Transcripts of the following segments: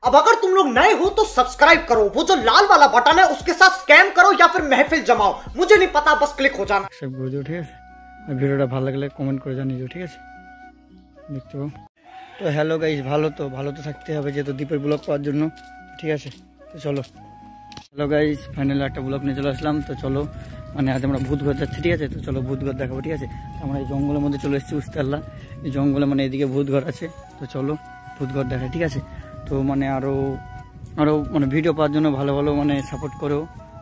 अब अगर तुम लोग नए हो तो सब्सक्राइब करो, वो जो लाल वाला बटन है उसके साथ स्कैम करो या फिर महफिल जमाओ, मुझे नहीं पता, बस क्लिक हो जाना। सब बुझो ठीक है। ভিডিওটা ভালো লাগলে কমেন্ট করে জানিও ঠিক আছে। দেখতে পাও তো হ্যালো গাইস, ভালো তো থাকতে হবে যেহেতু দ্বীপের ব্লগ পাওয়ার জন্য ঠিক আছে। তো চলো হ্যালো গাইস, ফাইনালি একটা ব্লগ নিয়ে চলে আসলাম। তো চলো মানে আজ আমরা ভূতঘর যাচ্ছি ঠিক আছে। তো চলো ভূতঘর দেখাবো ঠিক আছে। আমরা এই জঙ্গলের মধ্যে চলে এসেছি উস্তাল্লা, এই জঙ্গলে মানে এদিকে ভূতঘর আছে। তো চলো ভূতঘর দেখাই ঠিক আছে। তো মানে আরও মানে ভিডিও পাওয়ার জন্য ভালো মানে সাপোর্ট করো,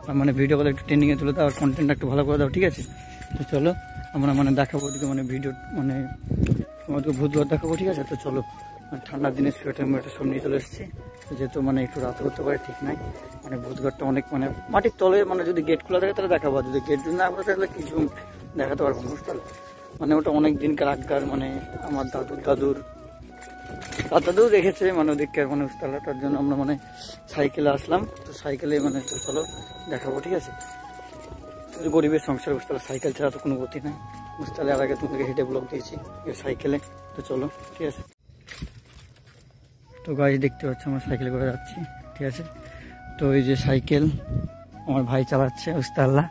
আর মানে ভিডিও করে একটু ট্রেন্ডিংয়ে তুলে দাও, আর কন্টেন্টটা একটু ভালো করে দাও ঠিক আছে। তো চলো আমরা মানে দেখাবো ওদিকে মানে ভিডিও মানে আমাদেরকে ভূতঘর দেখাবো ঠিক আছে। তো চলো ঠান্ডার দিনে সোয়েটার মোয়েটার সব নিয়ে চলে এসেছি, যেহেতু মানে একটু রাত করতে পারে ঠিক নাই। মানে ভূতঘরটা অনেক মানে মাটির তলে, মানে যদি গেট খোলা থাকে তাহলে দেখাবো, যদি গেট না খোলা থাকলে কিছু দেখাতে পারবো না বুঝতে পারলে। মানে ওটা অনেক দিনকার আগকার, মানে আমার দাদুর রেখেছে মানে ওদিকে মানে উস্তালাটার জন্য আমরা মানে সাইকেলে আসলাম। তো সাইকেলে মানে চলো দেখাবো ঠিক আছে। গরিবের সংসার উস্তালা, সাইকেল ছাড়া তো কোনো গতি নাই। উস্তালে আর আগে তোমাকে হেঁটে ব্লগ দিয়েছি সাইকেলে। তো চলো ঠিক আছে। তো গাড়ি দেখতে পাচ্ছ আমরা সাইকেলে করে যাচ্ছি ঠিক আছে। তো এই যে সাইকেল আমার ভাই চালাচ্ছে উস্তাল্লা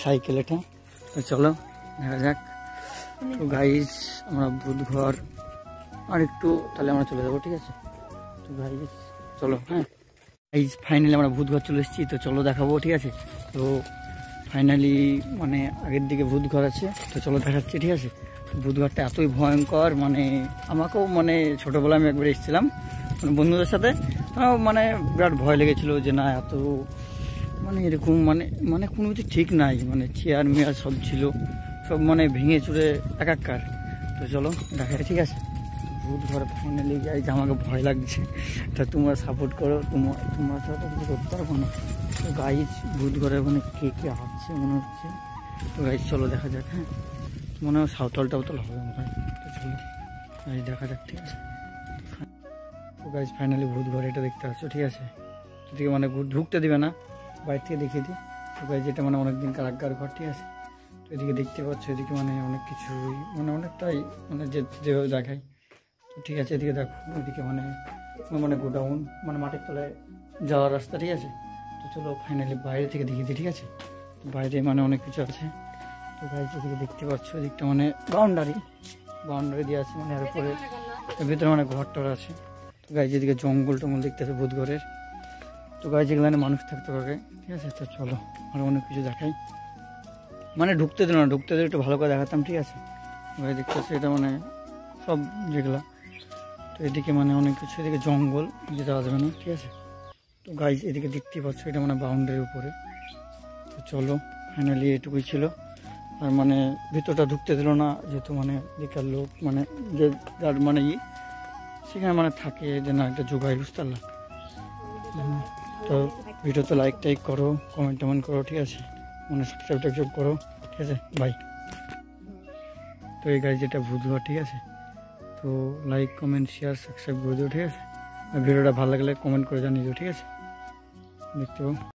সাইকেল এটা। তো চলো দেখা যাক। তো গাইস আমরা ভূতঘর আর একটু তাহলে আমরা চলে যাবো ঠিক আছে। তো গাইস চলো হ্যাঁ গাইস ফাইনালি আমরা ভূতঘর চলে এসেছি। তো চলো দেখাবো ঠিক আছে। তো ফাইনালি মানে আগের দিকে ভূতঘর আছে, তো চলো দেখাচ্ছি ঠিক আছে। ভূতঘরটা এতই ভয়ঙ্কর, মানে আমাকেও মানে ছোটোবেলায় আমি একবার এসেছিলাম মানে বন্ধুদের সাথে, মানে বিরাট ভয় লেগেছিলো যে না এত মানে এরকম মানে কোনো কিছু ঠিক নাই, মানে চেয়ার মেয়ার সব ছিল, সব মানে ভেঙে চুরে একাকার। তো চলো দেখাই ঠিক আছে। ভূতঘর ফাইনালি যাই, যে আমাকে ভয় লাগছে, তা তোমরা সাপোর্ট করো, তোমরা ছাড়া কিছু করতে পারবো না। তো গাইজ ভূতঘরে মানে কে আসছে মনে হচ্ছে। তো গাইজ চলো দেখা যাক হ্যাঁ, মনে হয় সাঁওতাল টাউতাল হবে মনে হয়। তো চলো গাইজ দেখা যাক ঠিক আছে। তো গাইজ ফাইনালি ভূতঘর এটা দেখতে পাচ্ছ ঠিক আছে। এদিকে মানে ঢুকতে দিবে না, বাইরে থেকে দেখিয়ে দিই। তো গাইজ এটা মানে অনেকদিন কারাগার ঘর ঠিক আছে। তো এদিকে দেখতে পাচ্ছ, এদিকে মানে অনেক কিছুই মানে অনেকটাই মানে যেভাবে দেখায় তো ঠিক আছে। এদিকে দেখো ওইদিকে মানে গোডাউন, মানে মাটির তলায় যাওয়ার রাস্তা ঠিক আছে। তো চলো ফাইনালি বাইরে থেকে দেখিয়ে দিই ঠিক আছে। বাইরে মানে অনেক কিছু আছে। তো গাইজ এদিকে দেখতে পাচ্ছ, এদিকটা মানে বাউন্ডারি দিয়ে আছে, মানে এর উপরে ভিতরে মানে ঘর আছে। তো গাইজ এদিকে জঙ্গল টঙ্গল দেখতে আছে ভূতঘরের। তো গাইজ এগুলো মানুষ থাকতে পারে ঠিক আছে। তো চলো আরও অনেক কিছু দেখাই, মানে ঢুকতে দিল না, ঢুকতে দিলে একটু ভালো করে দেখাতাম ঠিক আছে। গাইজ দেখতে পাচ্ছি এটা মানে সব যেগুলা। তো এদিকে মানে অনেক কিছু, এদিকে জঙ্গল যেতে আসবে না ঠিক আছে। তো গাইজ এদিকে দেখতে পাচ্ছ এটা মানে বাউন্ডারির উপরে। তো চলো ফাইনালি এটুকুই ছিল, আর মানে ভিতরটা ঢুকতে দিল না, যেহেতু মানে এদিকার লোক মানে যে যার মানে সেখানে মানে থাকে যে না একটা যোগাই বুঝতে পারলাম। তো ভিডিওতে লাইক টাইক করো, কমেন্ট করো ঠিক আছে, মানে সাবস্ক্রাইব করো ঠিক আছে। বাই। তো এই গাইজ যেটা ভূতঘর ঠিক আছে। তো লাইক কমেন্ট শেয়ার সাবস্ক্রাইব করে দিও ঠিক আছে। আর ভিডিওটা ভালো লাগলে কমেন্ট করে জানিও ঠিক আছে। দেখতে পাও।